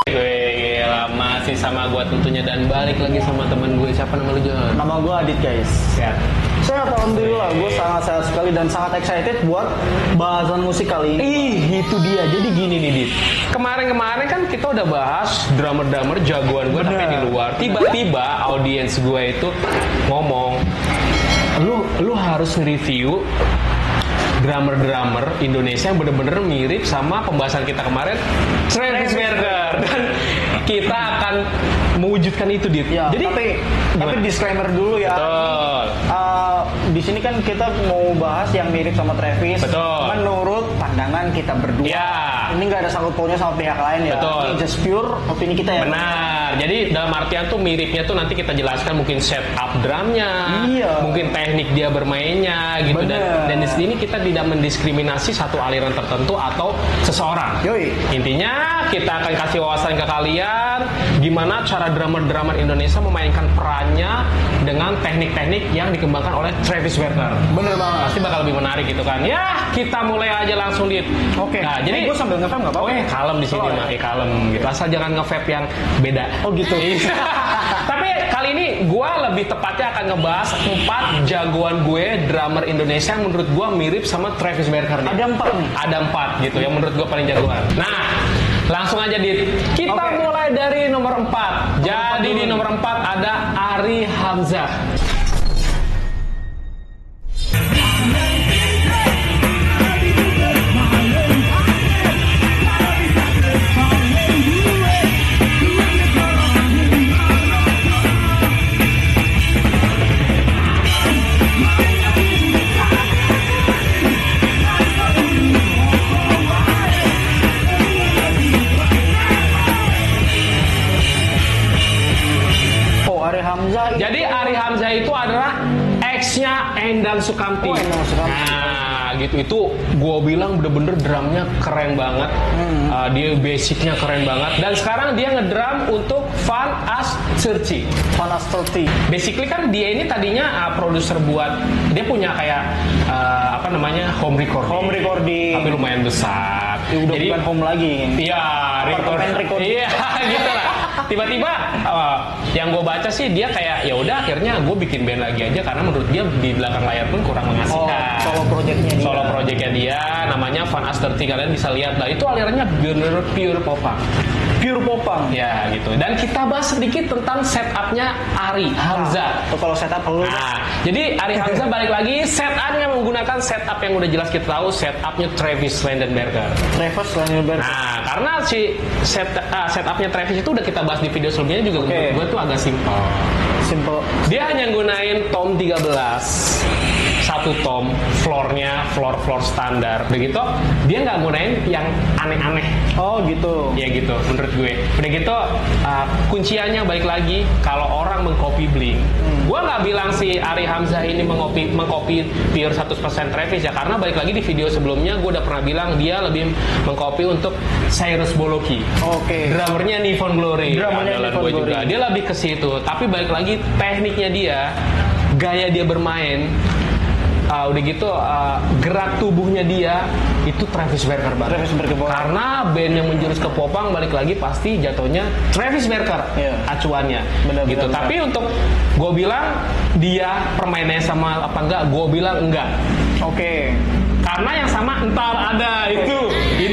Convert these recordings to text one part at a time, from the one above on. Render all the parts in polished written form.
Gila, masih sama gue tentunya dan balik lagi sama temen gue. Siapa nama lu, John? Nama gue Adit, guys. Sehat. Sehat, alhamdulillah. Gue sangat sehat sekali dan sangat excited buat bahasan musik kali ini. Ih, itu dia. Jadi gini nih, Dit. Kemarin kan kita udah bahas drummer-drummer jagoan gue tapi di luar. Tiba-tiba audiens gue itu ngomong, lu harus nge-review drummer-drummer Indonesia yang bener-bener mirip sama pembahasan kita kemarin, Travis Barker. Dan kita akan mewujudkan itu, Dit. Ya, jadi tapi disclaimer dulu ya. Betul. Di sini kan kita mau bahas yang mirip sama Travis. Betul. Menurut pandangan kita berdua. Ya. Ini nggak ada sangkut pautnya sama pihak lain ya. Betul. Ini just pure opini kita ya. Benar. Jadi dalam artian tuh miripnya tuh nanti kita jelaskan mungkin setup drumnya, Iya. mungkin teknik dia bermainnya gitu. Bener. Dan di sini kita tidak mendiskriminasi satu aliran tertentu atau seseorang. Yoi. Intinya kita akan kasih wawasan ke kalian gimana cara drummer-drummer Indonesia memainkan perannya dengan teknik-teknik yang dikembangkan oleh Travis Barker. Bener banget. Pasti bakal lebih menarik gitu kan. Ya, kita mulai aja langsung, Dit. Oke. Nah, jadi gue sambil nge-vape nggak apa-apa. kalem di sini, Oh, mah kalem gitu. Asal jangan nge-vape yang beda. Oh gitu. Tapi kali ini gue lebih tepatnya akan ngebahas 4 jagoan gue drummer Indonesia yang menurut gue mirip sama Travis Barker nih. Ada 4 nih. Ada 4 gitu yang menurut gue paling jagoan. Nah, langsung aja, Dit. Kita Oke. mulai dari nomor 4. Jadi di nomor 4 ada Ari Hamzah. Oh, Ari Hamzah. Jadi Ari Hamzah itu adalah ex-nya Endang Sukamti. Oh, Endang Sukamti. Nah, gitu. Itu gue bilang bener-bener drumnya keren banget. Dia basicnya keren banget. Dan sekarang dia ngedrum untuk Van As Churchy. Panas 30. Basically kan dia ini tadinya produser buat, dia punya kayak home recording. Home recording. Tapi lumayan besar. Udah bukan home lagi. Iya, Apartemen recording. Iya, gitu lah. Tiba-tiba yang gue baca sih dia kayak ya udah akhirnya gue bikin band lagi aja karena menurut dia di belakang layar pun kurang mengasihkan. Solo projectnya dia. Solo projectnya dia namanya Van As 30, kalian bisa lihat lah. Itu alirannya bener pure popang. Pure popang. Ya gitu. Dan kita bahas sedikit tentang setupnya Ari Hamzah. Tuh kalau setup lu. Nah, jadi Ari Hamzah balik lagi setupnya menggunakan setup yang udah jelas kita tahu, setupnya Travis Barker. Travis Barker. Nah, karena si setupnya Travis itu udah kita bahas di video sebelumnya juga. Oke. Menurut gue tuh agak simpel. Simple. Dia hanya gunain tom 13, satu tom, floornya floor standar. Begitu, dia nggak gunain yang aneh-aneh. Oh gitu. Ya gitu, menurut gue. Udah gitu, kunciannya balik lagi kalau orang mengcopy Blink. Gue nggak bilang si Ari Hamzah ini mengcopy pure 100% Travis ya, karena balik lagi di video sebelumnya gue udah pernah bilang dia lebih mengcopy untuk Cyrus Boloki. Oke. Drummernya Nivon Glory. Drummernya Andalan Nivon gue Glory. juga. Dia lebih ke situ, tapi balik lagi tekniknya dia, gaya dia bermain. Udah gitu gerak tubuhnya dia itu Travis Barker banget. Travis Barker banget. Karena band yang menjurus ke popang balik lagi pasti jatuhnya Travis Barker. Iya. Acuannya. Benar, gitu. benar, Tapi untuk gue bilang dia permainannya sama apa enggak? Gue bilang enggak. Oke. Karena yang sama entar ada itu.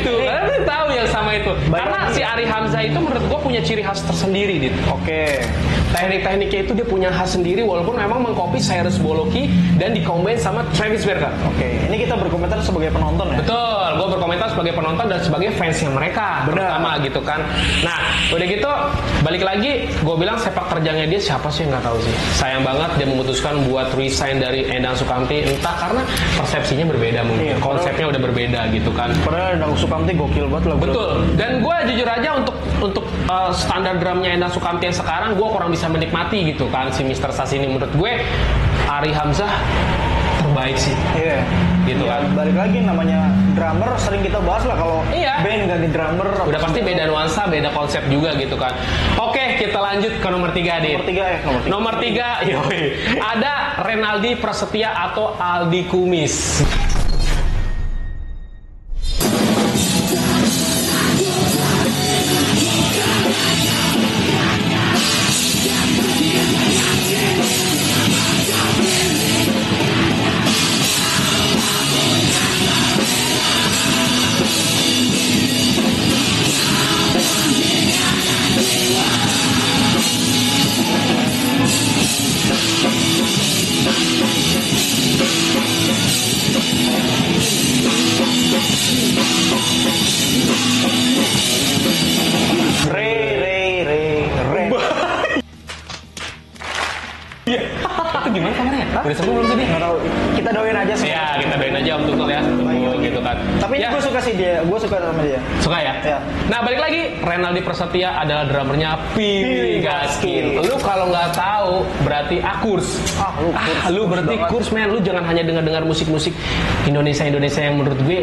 Kalian tahu yang sama itu. Karena si Ari Hamzah itu menurut gue punya ciri khas tersendiri, Dit. Oke. Teknik-tekniknya itu dia punya khas sendiri walaupun memang mengcopy Cyrus Boloki dan dicombine sama Travis Barker. Oke. Ini kita berkomentar sebagai penonton ya. Betul, gue berkomentar sebagai penonton dan sebagai fansnya mereka. Benar. Pertama gitu kan. Nah, udah gitu balik lagi, gue bilang sepak terjangnya dia siapa sih nggak tahu sih. Sayang banget dia memutuskan buat resign dari Endang Sukamti, entah karena persepsinya berbeda mungkin, Iya, konsepnya udah berbeda gitu kan. Padahal Endang Sukamti gokil banget lah. Betul. Dan gue jujur aja untuk standar drumnya Endang Sukamti yang sekarang gue kurang bisa menikmati gitu kan. Si Mr. Sas ini menurut gue Ari Hamzah terbaik sih. Iya. Gitu Ya, kan. balik lagi namanya drummer sering kita bahas lah kalau Iya. band ganti drummer. Udah pasti beda nuansa, beda konsep juga gitu kan. Oke, kita lanjut ke nomor 3, Dit. Nomor 3 Yoi. Ada Renaldi Prasetya atau Aldi Kumis. Hah? Udah sembuh belum sih dia? Nggak tahu. Kita doain aja sih. Ya, kita doain aja Om Tutut ya. Gitu kan. Tapi ya, gue suka sih dia. Gue suka sama dia. suka ya? Ya. Nah, balik lagi, Renaldi Prasetya adalah drummernya Piwi Gaskin. Lu kalau nggak tahu berarti Kurs. Lu berarti Kurs, men. Lu jangan hanya dengar musik-musik Indonesia yang menurut gue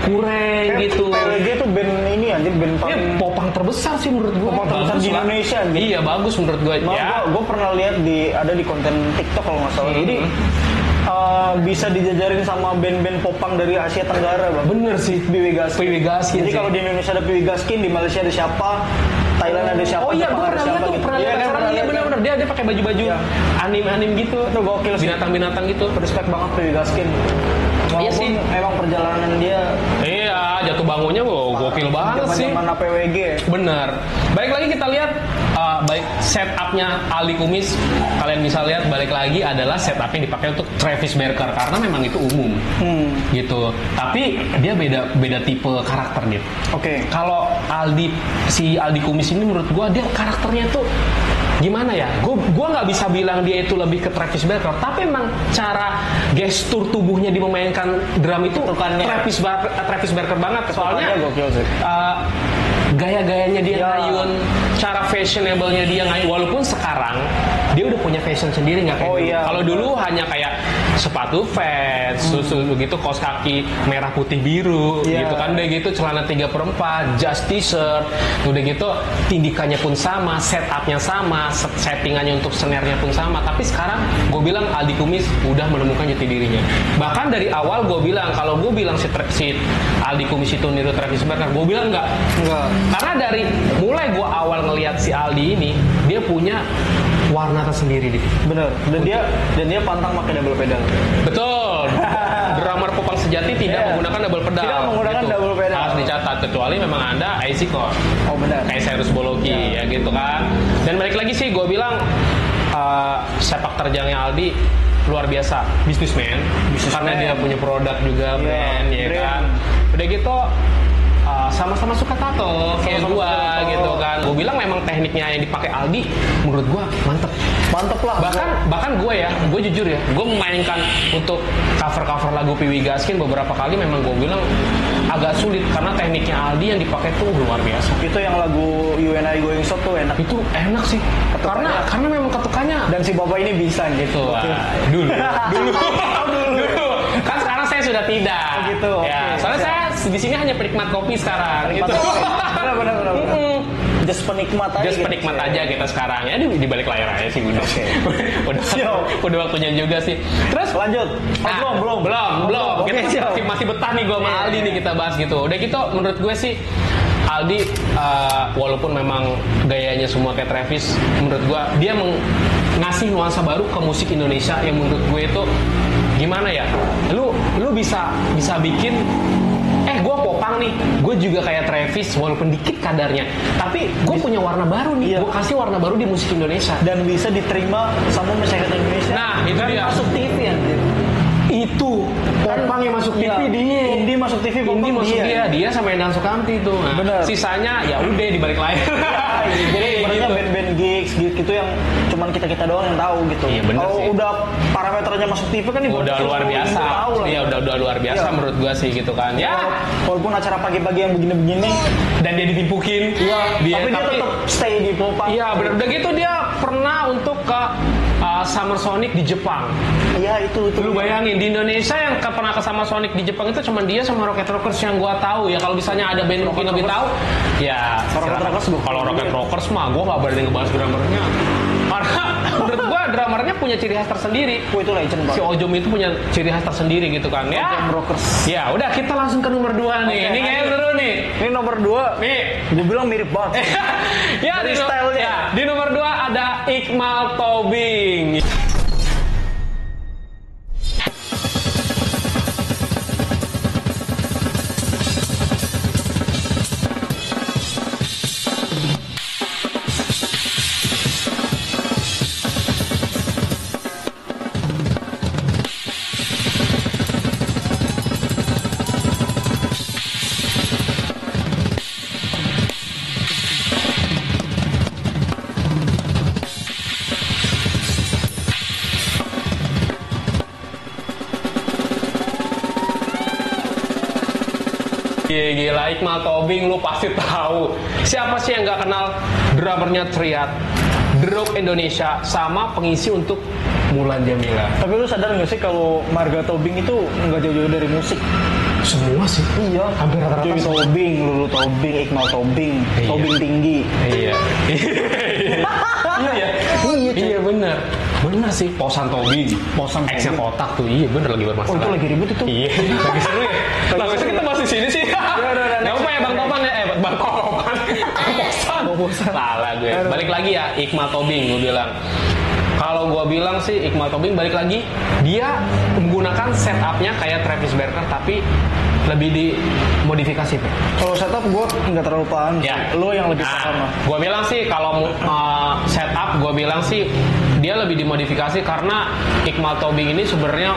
kurang gitu. PWG tuh band ini anjir, band paling popang terbesar sih menurut gue. popang terbesar di Indonesia anjir. Iya, bagus menurut gue. Malah gue pernah lihat ada di konten TikTok kalau nggak salah. Jadi bisa dijajarin sama band-band popang dari Asia Tenggara, Bang. Bener sih. Piwi Gaskin. Jadi sih. kalau di Indonesia ada Piwi Gaskin, di Malaysia ada siapa, Thailand ada siapa, Oh iya, Jepang gue ada pernah siapa lihat tuh, gitu. pernah lihat acaranya. Iya benar-benar dia pakai baju-baju Iya. anim gitu. Itu gokil sih. Binatang-binatang gitu. Respect banget Piwi Gaskin. Iya Walaupun sih. emang perjalanan dia Iya, jatuh bangunnya gokil banget sih. zaman PWG. Bener. Baik lagi kita lihat baik setupnya Aldi Kumis, kalian bisa lihat balik lagi adalah setup yang dipakai untuk Travis Barker karena memang itu umum gitu. Tapi dia beda tipe karakter dia. Oke. Kalau si Aldi Kumis ini menurut gua dia karakternya tuh gimana ya? Gua nggak bisa bilang dia itu lebih ke Travis Barker, tapi emang cara gestur tubuhnya di memainkan drum itu Travis Barker banget. Soalnya gokil sih. gaya-gayanya dia Ya. ngayun, cara fashionable-nya dia ngayun. Walaupun sekarang dia udah punya fashion sendiri nggak kayak Oh, dulu. iya. Kalau dulu hanya kayak sepatu Vans, susu begitu, kaos kaki merah putih biru, Iya. gitu kan. Udah gitu celana 3/4, jas t-shirt, udah gitu tindikannya pun sama, setupnya sama, settingannya untuk snare-nya pun sama. Tapi sekarang gue bilang Aldi Kumis udah menemukan jati dirinya. Bahkan dari awal gue bilang, kalau gue bilang si Aldi Kumis itu niru Travis Barker, gue bilang enggak. Karena dari mulai gue awal ngelihat si Aldi ini, dia punya warna tersendiri di Bener. Dan dia pantang pakai double pedal. Betul. Drummer popang sejati tidak Iya. menggunakan double pedal. Tidak menggunakan double pedal. Harus dicatat, kecuali memang Anda IC core. Oh benar. Kayak Cyrus Bologi ya gitu kan. Dan balik lagi sih gue bilang sepak terjangnya Aldi luar biasa, businessman. Karena dia punya produk juga, brand ya brand. kan. Udah gitu sama-sama suka tato kayak Sama-sama gua suka tato. gitu kan. Gue bilang memang tekniknya yang dipakai Aldi menurut gua mantep. Mantep lah. Bahkan gue jujur ya, gue memainkan untuk cover lagu Piwi Gaskin beberapa kali, memang gue bilang agak sulit karena tekniknya Aldi yang dipakai tuh luar biasa. Itu yang lagu You and I Going South tuh enak. Itu enak sih, karena memang ketukannya Dan si bapak ini bisa gitu. gitu. Dulu. Kan sekarang saya sudah tidak. Oh, gitu, Ya, oke. soalnya saya di sini hanya penikmat kopi sekarang. Penikmat gitu. kopi. Benar. Just penikmat aja. Just gitu. penikmat aja kita sekarang ya, di balik layar aja sih udah. Oke. udah waktunya juga sih. Terus Lanjut. belum. Oke, Kita siap. masih betah nih gue sama Iya, Aldi nih, kita bahas gitu. Udah gitu menurut gue sih Aldi walaupun memang gayanya semua kayak Travis, menurut gue dia ngasih nuansa baru ke musik Indonesia yang menurut gue itu gimana ya? Lu bisa bikin gue popang nih, gue juga kayak Travis walaupun dikit kadarnya, tapi gue punya warna baru nih. Iya. Gue kasih warna baru di musik Indonesia. Dan bisa diterima sama masyarakat Indonesia. Nah, itu Dan dia. masuk TV anjir. Itu popang yang masuk TV Iya. dia. Indie masuk TV, popang Indie masuk dia sama Endang Sukamti tuh. Nah, Bener. sisanya ya udah di balik layar. Jadi sebenarnya gitu. band-band gigs gitu yang cuman kita doang yang tahu gitu. Iya, bener Kalau sih. udah parameternya masuk TV kan ibaratnya Udah luar seluruh biasa. Indo tahu lah. Iya, udah luar biasa Iya. menurut gua sih gitu kan. Ya, Walaupun acara pagi-pagi yang begini-begini, dan dia ditimpukin. iya, tapi dia tetap stay di popang. Iya, benar. Udah gitu dia pernah untuk ke Summer Sonic di Jepang. Iya, itu. Lu bayangin di Indonesia yang pernah ke Summer Sonic di Jepang itu cuma dia sama Rocket Rockers yang gua tahu ya. Kalau misalnya ada band mungkin lebih tahu, ya Rocket silakan. Rockers gua Kalau tahu Rocket juga. Rockers mah gua nggak berani ngebahas drummernya. Karena menurut gua drummernya punya ciri khas tersendiri. Oh, itu legend Si banget. Ojom itu punya ciri khas tersendiri gitu kan. Ya. Rocket Rockers. Ya, udah kita langsung ke nomor 2 nih. Oke, Ini kayaknya seru nih. Ini nomor 2. Nih. Gue bilang mirip banget. Ya, Dari stylenya. ya, di nomor 2 ada Iqmal Tobing. gila, Iqmal Tobing lu pasti tahu. Siapa sih yang nggak kenal drummernya Triad, The Rock Indonesia, sama pengisi untuk Mulan Jamila. Tapi lu sadar nggak sih kalau Marga Tobing itu nggak jauh-jauh dari musik? Semua sih. Iya. Hampir rata-rata Joy semua. Tobing, Lulu Tobing, Iqmal Tobing, Iya. Tobing tinggi. Iya. Iya ya. Iya benar. Benar sih. Posan Tobing. Posan X-nya Tobing. kotak tuh. Iya benar lagi bermasalah. Oh, itu lagi ribut itu. Iya. Lagi seru ya. Lah masa kita masih sini sih. udah, Nggak apa ya Bang Topan ya. Bang Topan. Posan. Salah gue. Balik lagi ya Iqmal Tobing gue bilang. Kalau gue bilang sih Iqmal Tobing balik lagi, dia menggunakan setupnya kayak Travis Barker tapi lebih dimodifikasi. Kalau setup gue nggak terlalu paham. Ya. Lu yang lebih paham lah. Gue bilang sih kalau setup, gue bilang sih dia lebih dimodifikasi karena Iqmal Tobing ini sebenarnya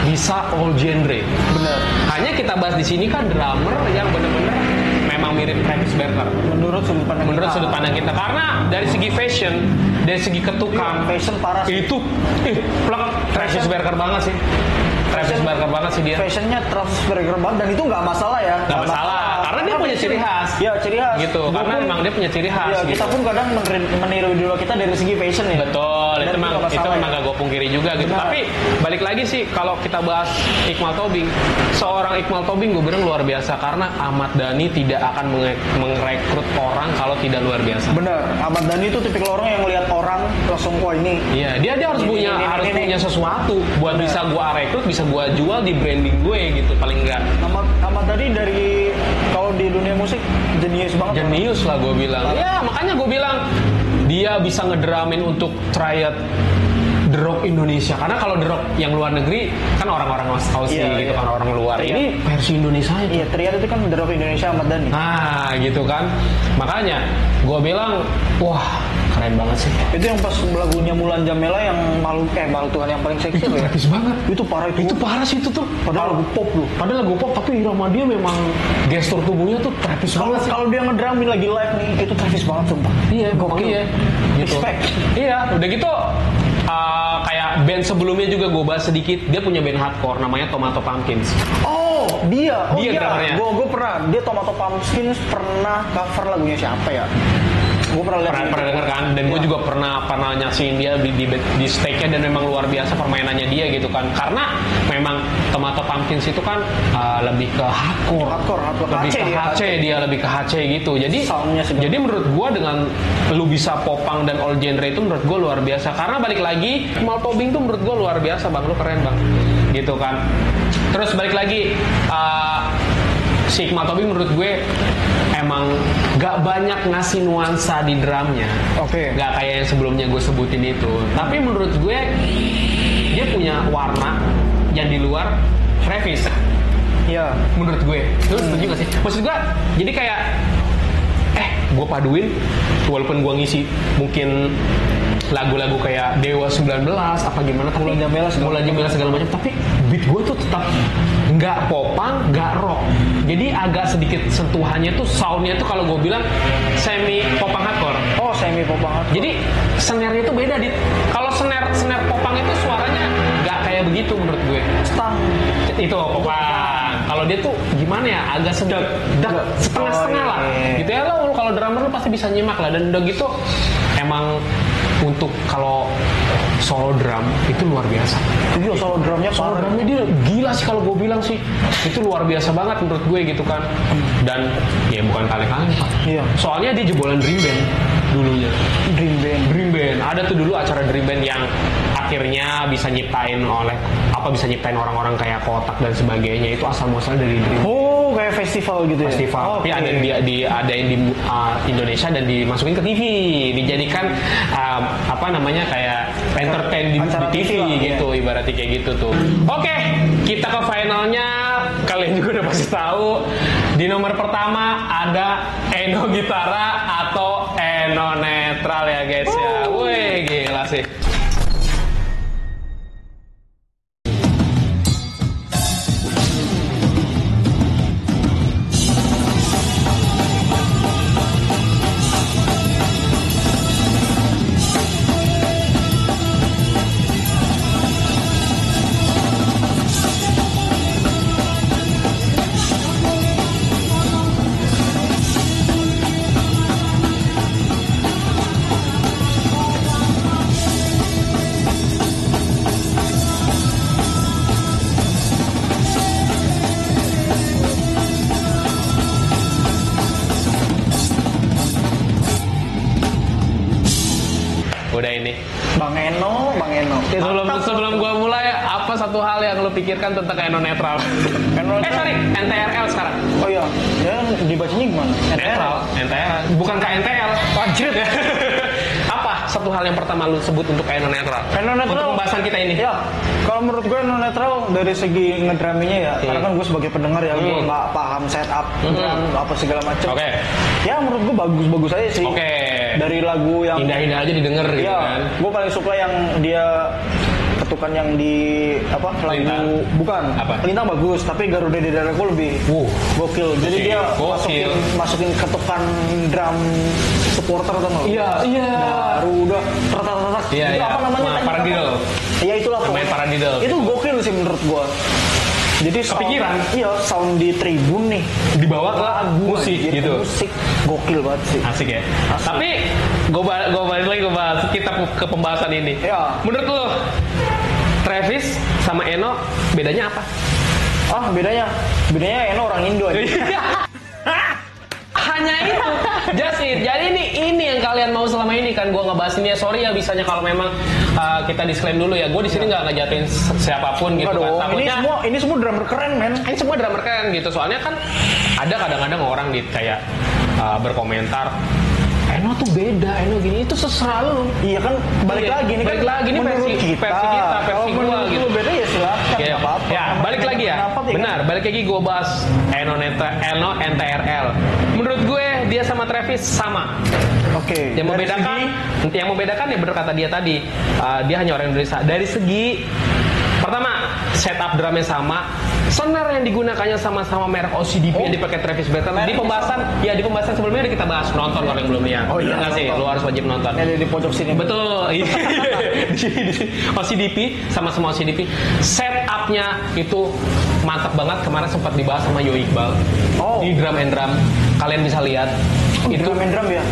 bisa all genre. Bener. Hanya kita bahas di sini kan drummer yang bener-bener memang mirip Travis Barker. Menurut sudut pandang kita. Karena dari segi fashion, dari segi ketukan, Fashion parah sih. itu plek Travis Barker banget sih. Travis Barker banget sih dia. Fashionnya Travis Barker banget dan itu nggak masalah ya. Nggak masalah, karena dia punya ciri khas. Iya, ciri khas. Gitu, Gua karena pun- emang dia punya ciri khas. Iya, gitu. kita pun kadang meniru idola kita dari segi fashion ya. Betul, Dan itu memang nggak itu masalah memang ya. gak gue pungkiri juga gitu. Benar. Tapi balik lagi sih kalau kita bahas Iqmal Tobing, seorang Iqmal Tobing gue bilang luar biasa karena Ahmad Dhani tidak akan merekrut orang kalau tidak luar biasa. Bener, Ahmad Dhani itu tipikal orang yang lihat orang langsung wah ini. Iya, dia harus Ini, punya ini. punya sesuatu buat Benar. bisa gua rekrut, bisa gua jual di branding gue gitu paling enggak. Ahmad Dhani dari kalau di dunia musik jenius banget. Jenius lah gue bilang. Ya makanya gue bilang dia bisa ngederamin untuk Triad The Rock Indonesia. Karena kalau The Rock yang luar negeri kan orang-orang Aussie Iya, gitu iya. kan orang luar. Iya. Ini versi Indonesia itu. Iya, Triad itu kan The Rock Indonesia Ahmad Dhani. Nah gitu kan. Makanya gue bilang wah keren banget sih. Itu yang pas lagunya Mulan Jamila yang malu Tuhan yang paling seksi Itu ya. gratis banget. Itu parah itu. Itu parah sih itu tuh. Padahal lagu pop loh. Padahal lagu pop tapi irama dia memang gestur tubuhnya tuh Travis banget sih. Kalau dia ngedramin lagi live nih, itu Travis banget sumpah. Iya, Gokil. iya. Gitu. Respect. Iya, udah gitu kayak band sebelumnya juga gue bahas sedikit. Dia punya band hardcore namanya Tomato Pumpkins. Oh, dia. Oh, Dia drummernya. Gue pernah. Dia Tomato Pumpkins pernah cover lagunya siapa ya? Gue pernah lihat. Pernah denger kan? Dan gue juga pernah nyaksiin dia di stage-nya dan memang luar biasa permainannya dia gitu kan. Karena memang Tomato Pumpkins itu kan lebih ke hardcore. Hardcore. Lebih HC ke dia. HC dia lebih ke HC gitu. Jadi Soundnya sih. jadi menurut gua dengan lu bisa popang dan all genre itu menurut gua luar biasa. Karena balik lagi Iqmal Tobing tuh menurut gua luar biasa bang, lu keren bang, gitu kan. Terus balik lagi si Iqmal Tobing menurut gue emang gak banyak ngasih nuansa di drumnya. Oke. Gak kayak yang sebelumnya gue sebutin itu. Tapi menurut gue dia punya warna yang di luar Travis. Iya. Menurut gue, lu setuju gak sih? Maksud gue, jadi kayak gue paduin, walaupun gue ngisi mungkin lagu-lagu kayak Dewa 19 apa gimana, tapi Mulan Jamila segala macam, tapi beat gue tuh tetap nggak popang, nggak rock. Jadi agak sedikit sentuhannya tuh soundnya tuh kalau gue bilang semi popang hardcore. Oh, semi popang hardcore. Jadi snare-nya tuh beda, Dit. Kalau snare popang itu suaranya nggak kayak begitu menurut gue. Stang. Itu popang. Kalau dia tuh gimana ya, agak sedap, setengah-setengah lah. Gitu ya, lo kalau drummer lo pasti bisa nyimak lah. Dan udah gitu emang untuk kalau solo drum itu luar biasa. Itu solo drumnya Dia gila sih kalau gue bilang sih. Itu luar biasa banget menurut gue gitu kan. Dan ya bukan kaleng-kaleng Pak. Iya. Soalnya dia jebolan Dream Band dulunya. Dream Band. Ada tuh dulu acara Dream Band yang akhirnya bisa nyiptain orang-orang kayak Kotak dan sebagainya. Itu asal muasal dari Dream Band. Oh, kayak festival gitu ya? Festival. Tapi ada diadain di Indonesia dan dimasukin ke TV, dijadikan kayak entertain di TV lah, gitu, ibaratnya kayak gitu tuh. Oke, kita ke finalnya. Kalian juga udah pasti tahu. Di nomor pertama ada Eno Gitara atau Eno Netral ya guys ya. Wih, gila sih. udah ini. Bang Eno. Sebelum gua mulai, apa satu hal yang lu pikirkan tentang Eno netral? Sorry, NTRL sekarang. Oh iya, ya dibacanya gimana? Netral, NTRL. Bukan KNTL. Wajib ya. Apa satu hal yang pertama lu sebut untuk Eno netral? Eno netral. Untuk pembahasan kita ini. Ya, kalau menurut gue Eno netral dari segi ngedraminya ya, karena kan gue sebagai pendengar ya, gue nggak paham setup, drum, apa segala macam. Oke. Ya menurut gue bagus-bagus aja sih. Oke. Dari lagu yang Indah-indah aja didengar gitu ya, kan. gue paling suka yang dia ketukan yang di apa Lintang. lagu bukan Apa? Lintang bagus, tapi Garuda di Dadaku lebih gokil. Jadi dia Gokil. masukin ketukan drum supporter atau nggak? Iya. Garuda tertak. Iya, Itu iya. apa namanya? Paradiddle. Iya itulah Main pokoknya. paradiddle. Itu gokil sih menurut gua. Jadi Kepikiran? sound di tribun nih Dibawa ke musik anjir, gitu. musik gokil banget sih. Asik ya. Asik. Tapi gue balik lagi bahas kita ke pembahasan ini. Ya. Menurut lo Travis sama Eno bedanya apa? Bedanya Eno orang Indo aja. Hanya itu, just it. Jadi ini yang kalian mau selama ini kan gue ngebahas ini ya. Sorry ya bisanya kalau memang kita disclaim dulu ya. Gue di sini nggak ngejatuhin siapapun gitu Enggak kan. dong. Takutnya Ini semua drummer keren, men. ini semua drummer keren gitu. Soalnya kan ada kadang-kadang orang di kayak berkomentar, Eno tuh beda, Eno gini, itu seserah lu. Iya kan, balik lagi nih menurut versi kita, Kalau versi gua menurut gitu. lu beda ya silakan, Ya, nggak apa-apa. ya, balik lagi ya. Kenapa, Benar, balik lagi gue bahas Eno NTRL. Menurut gue dia sama Travis sama. Oke. Yang membedakan ya benar kata dia tadi, dia hanya orang Indonesia. Dari segi pertama setup drumnya sama, snare yang digunakannya sama-sama merek OCDP yang dipakai Travis Barker. Di pembahasan sebelumnya udah kita bahas, nonton kalau yang belum lihat. Oh iya, nggak sih, lu harus wajib nonton. Ini di pojok sini. Betul. di sini OCDP sama-sama OCDP. Setupnya itu mantap banget. Kemarin sempat dibahas sama Yo Iqbal di Drum and Drum. Kalian bisa lihat. Drum and Drum ya.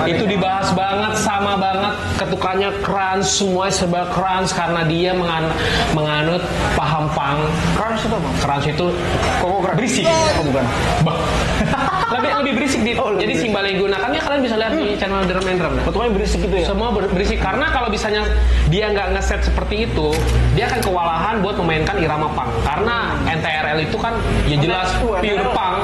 Itu dibahas banget, sama banget, ketukannya crunch, semuanya serba crunch karena dia menganut paham punk. Crunch itu apa? Crunch itu berisik. Oh, bukan. Bah. lebih berisik jadi simbol yang digunakannya kalian bisa lihat di channel Drum and Drum. Betulnya berisik gitu ya. Semua berisik karena kalau misalnya dia nggak ngeset seperti itu, dia akan kewalahan buat memainkan irama punk. Karena NTRL itu kan ya jelas pure punk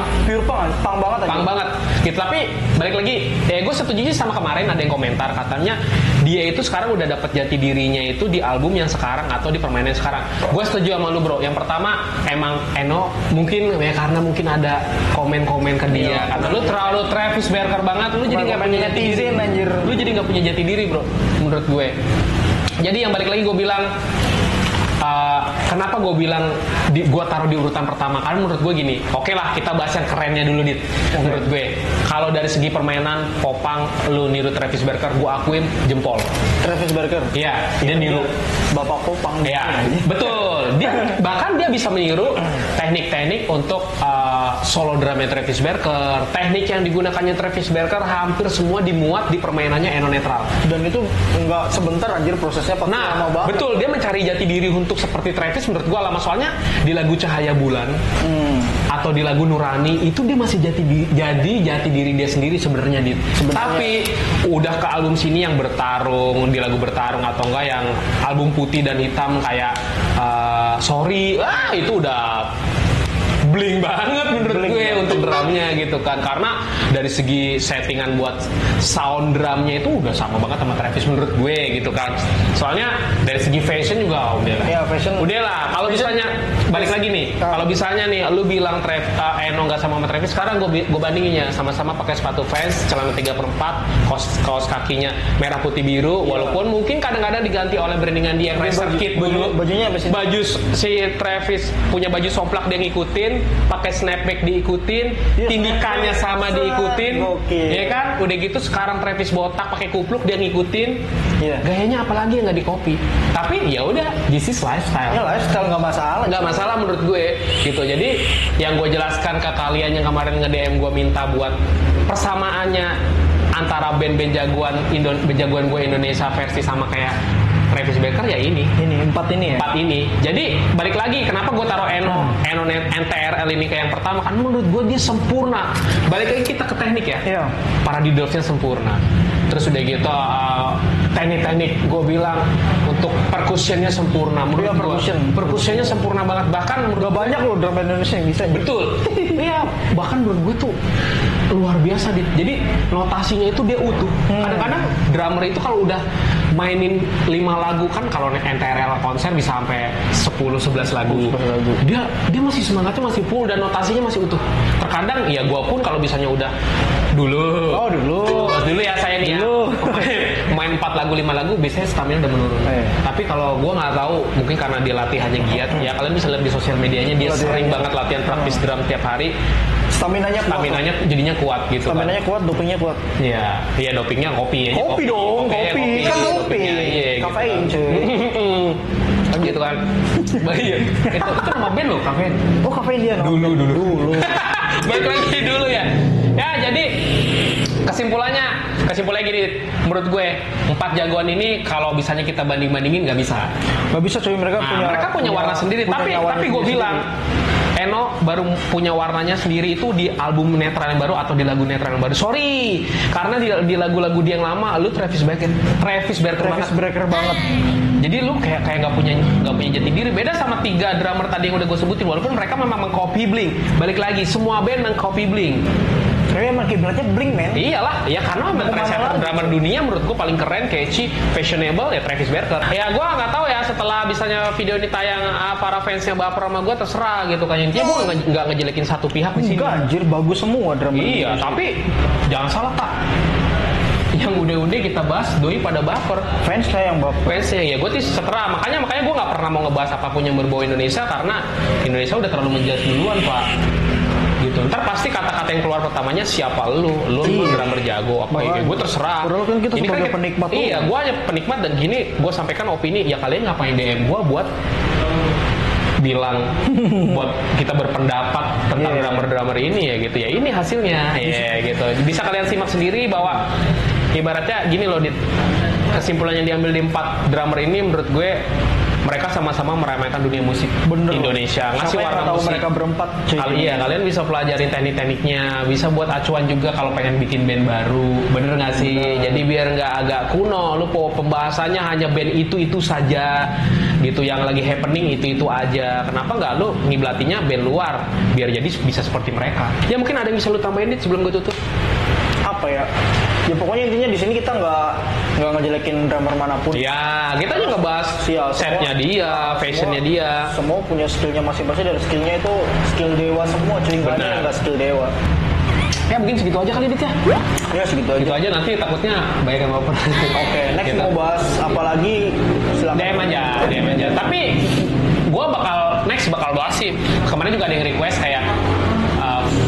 banget aja. Punk banget. Gitu. Tapi balik lagi, gue setuju sih sama kemarin ada yang komentar katanya dia itu sekarang udah dapat jati dirinya itu di album yang sekarang atau di permainan sekarang. Gue setuju sama lu bro. Yang pertama emang Eno mungkin ya karena mungkin ada komen-komen ke dia karena lu terlalu Travis Barker banget, lu jadi nggak punya jati diri. Anjir. Lu jadi nggak punya jati diri bro, menurut gue. Jadi yang balik lagi gue bilang, kenapa gue bilang gue taruh di urutan pertama? Karena menurut gue gini, oke lah kita bahas yang kerennya dulu dit. Menurut gue, kalau dari segi permainan popang, lu niru Travis Barker, gue akuin jempol. Travis Barker. Iya, dia niru Bapak popang. Iya, betul. Bahkan dia bisa meniru teknik-teknik untuk solo drumnya Travis Barker. Teknik yang digunakannya Travis Barker hampir semua dimuat di permainannya Eno netral. Dan itu nggak sebentar anjir prosesnya pasti lama banget. Betul, dia mencari jati diri untuk seperti Travis menurut gua lama, soalnya di lagu Cahaya Bulan atau di lagu Nurani itu dia masih jati diri dia sendiri sebenarnya dit. Tapi udah ke album sini yang bertarung, di lagu bertarung atau enggak yang album putih dan hitam kayak Sorry, itu udah bling banget menurut gue untuk drumnya gitu kan, karena dari segi settingan buat sound drumnya itu udah sama banget sama Travis menurut gue gitu kan. Soalnya dari segi fashion juga udah lah. Ya, fashion. Udah lah. Kalau misalnya balik lagi nih, kalau misalnya nih lu bilang Eno nggak sama Travis, sekarang gue bandinginnya sama-sama pakai sepatu Vans, celana 3/4, kaos kakinya merah putih biru, walaupun mungkin kadang-kadang diganti oleh brandingan dia yang Racer Kit dulu. Bajunya apa sih? Baju si Travis punya baju somplak dia ngikutin, pakai snapback diikutin, tindikannya sama diikutin, ya kan? Udah gitu sekarang Travis botak pakai kupluk dia ngikutin, gayanya apalagi yang nggak dikopi. Tapi ya udah, this is lifestyle. Ya lifestyle nggak masalah. Nggak masalah menurut gue, gitu. Jadi yang gue jelaskan ke kalian yang kemarin nge-DM gue minta buat persamaannya antara band-band jagoan gue Indonesia versi sama kayak Travis Barker ya ini empat ini. Jadi balik lagi kenapa gue taruh Eno NTRL ini kayak yang pertama, kan menurut gue dia sempurna. Balik lagi kita ke teknik ya. Paradiddle-nya sempurna. Terus udah gitu teknik-teknik gue bilang untuk percussionnya sempurna menurut gue. Percussionnya sempurna banget, bahkan Gak banyak loh drum band Indonesia yang bisa. betul. Iya, bahkan menurut gue tuh luar biasa. Jadi notasinya itu dia utuh. Kadang-kadang drummer itu kalau udah mainin 5 lagu kan, kalau NTRL konser bisa sampai 10-11 lagu. Dia masih semangatnya masih full dan notasinya masih utuh. Terkadang ya gue pun kalau misalnya udah dulu ya saya nih Dulu. ya main 4 lagu 5 lagu biasanya stamina udah menurun. Tapi kalau gue nggak tahu, mungkin karena dia latihannya giat ya, kalian bisa lihat di sosial medianya dia sering banget latihan praktis drum tiap hari. Staminanya Jadinya kuat gitu. Staminanya kuat, dopingnya kuat. Iya, dopingnya kopi aja. Kopi dong, kopi. Kan kopi. Iya, Kafein cuy. Gitu kan. Iya. Itu nama band loh, kafein. Oh, kafein dia. Dulu. Balik lagi dulu ya. Ya, jadi kesimpulannya gini, menurut gue 4 jagoan ini kalau bisanya kita banding-bandingin nggak bisa. Nggak bisa cuy, mereka punya warna sendiri. Tapi gue bilang Eno baru punya warnanya sendiri itu di album Netral yang baru atau di lagu Netral yang baru. Sorry, karena di lagu-lagu dia yang lama lu Travis Barker banget. Jadi lu kayak nggak punya jati diri. Beda sama 3 drummer tadi yang udah gue sebutin, walaupun mereka memang mengcopy Blink. Balik lagi, semua band mengcopy Blink. Tapi emang kiblatnya Blink, men. Iyalah, ya karena trendsetter drummer dunia menurut gue paling keren, catchy, fashionable ya Travis Barker. Ya gue nggak tahu ya setelah misalnya video ini tayang, para fansnya baper sama gue terserah gitu kan. Intinya gue nggak ngejelekin satu pihak di sini. Enggak, anjir, bagus semua drummer. Iya, tapi jangan salah tak. Yang udah kita bahas doi pada baper. Fansnya yang baper. Fansnya ya gue sih setera. Makanya gue nggak pernah mau ngebahas apapun yang berbau Indonesia karena Indonesia udah terlalu menjelas duluan, Pak. Gitu. Ntar pasti kata-kata yang keluar pertamanya siapa lu drummer jago apa ya gue terserah. Kan kita ini sebagai penikmat. Iya, gue hanya penikmat dan gini gue sampaikan opini. Ya kalian ngapain DM gue buat bilang buat kita berpendapat tentang drummer-drummer ini ya gitu ya. Ini hasilnya ya gitu. Bisa kalian simak sendiri bahwa ibaratnya gini loh, kesimpulan yang diambil di 4 drummer ini menurut gue mereka sama-sama meramaikan dunia musik Indonesia, ngasih warna musik. Mereka berempat. Kalian bisa pelajarin teknik-tekniknya, bisa buat acuan juga kalau pengen bikin band baru, bener nggak sih? Jadi biar nggak agak kuno, lu pembahasannya hanya band itu saja, gitu yang lagi happening itu aja. Kenapa nggak lu ngiblatinya band luar, biar jadi bisa seperti mereka? Ya mungkin ada yang bisa lu tambahin dit sebelum gue tutup. Apa ya? Ya pokoknya intinya di sini kita nggak ngejelekin drummer manapun. Ya, kita juga ngebahas setnya dia, fashionnya dia. Semua punya skillnya masing-masing dan skillnya itu skill dewa semua, cuy. Nggak ada yang nggak skill dewa. Ya mungkin segitu aja kali dit ya. Ya segitu aja. Gitu aja, nanti takutnya banyak yang baper. Oke, next mau bahas apa lagi? Silakan. DM aja. Tapi gue bakal bahas sih. Kemarin juga ada yang request kayak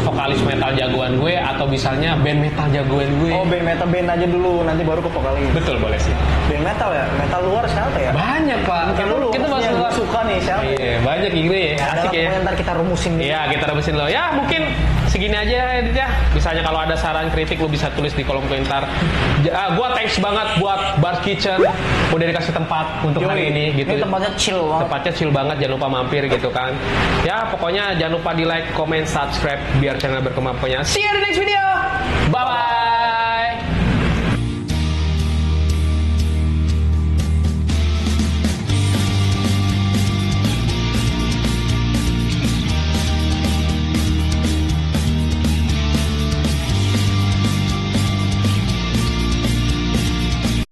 vokalis metal jagoan gue atau misalnya band metal jagoan gue. Oh, band aja dulu, nanti baru ke vokalis. Betul, boleh sih. Band metal ya? Metal luar siapa ya? Banyak, Pak. Kita bahas suka nih siapa? Iya, banyak ini ya. Asik ya. Ntar kita rumusin. Iya, kita rumusin lo. Ya, mungkin segini aja Edit ya. Misalnya kalau ada saran kritik lu bisa tulis di kolom komentar. Gua thanks banget buat Bar Kitchen udah dikasih tempat untuk hari ini gitu. Ini tempatnya chill banget. Tempatnya chill banget, jangan lupa mampir gitu kan. Ya, pokoknya jangan lupa di like, comment, subscribe biar channel berkembang. See you in the next video. Bye bye.